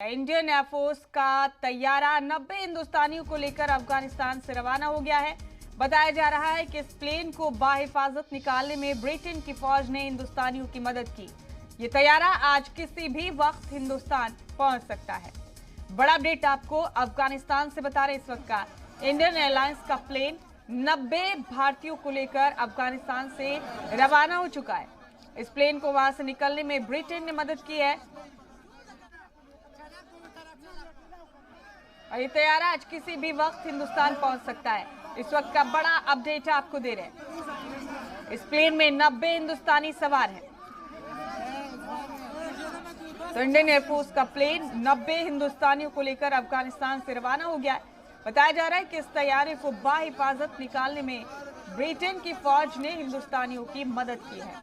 Indian air force का तैयारा 90 हिंदुस्तानियों को लेकर अफगानिस्तान से रवाना हो गया है। बताया जा रहा है कि इस प्लेन को बाहिफाजत निकालने में ब्रिटेन की फौज ने हिंदुस्तानियों की मदद की। ये तैयारा आज किसी भी वक्त हिंदुस्तान पहुंच सकता है। बड़ा अपडेट आपको अफगानिस्तान से बता रहे इस वक्त का। इंडियन एयरलाइंस का प्लेन 90 भारतीयों को लेकर अफगानिस्तान से रवाना हो चुका है। इस प्लेन को वहां से निकलने में ब्रिटेन ने मदद की है और ये तैयारा आज किसी भी वक्त हिंदुस्तान पहुंच सकता है। इस वक्त का बड़ा अपडेट आपको दे रहे हैं। इस प्लेन में 90 हिंदुस्तानी सवार हैं। तो इंडियन एयरफोर्स का प्लेन 90 हिंदुस्तानियों को लेकर अफगानिस्तान से रवाना हो गया है। बताया जा रहा है कि इस तैयारे को बाहिफाजत निकालने में ब्रिटेन की फौज ने हिंदुस्तानियों की मदद की है।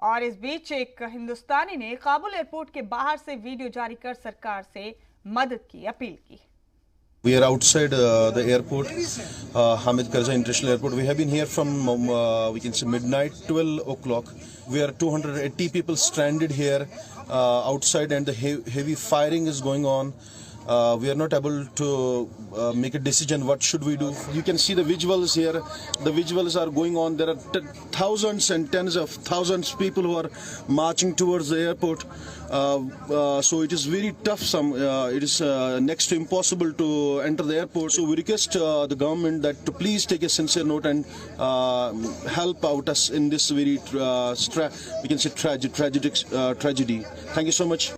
और इस बीच एक हिंदुस्तानी ने काबुल एयरपोर्ट के बाहर से वीडियो जारी कर सरकार से मदद की अपील की। We are outside the airport, Hamid Karzai International Airport. We have been here from we can say midnight, 12 o'clock. We are 280 people stranded here outside, and the heavy firing is going on. We are not able to make a decision what should we do. You can see the visuals here. The visuals are going on. There are thousands and tens of thousands of people who are marching towards the airport. So it is very tough. It is next to impossible to enter the airport. So we request the government that to please take a sincere note and help out us in this very we can say tragedy. Thank you so much.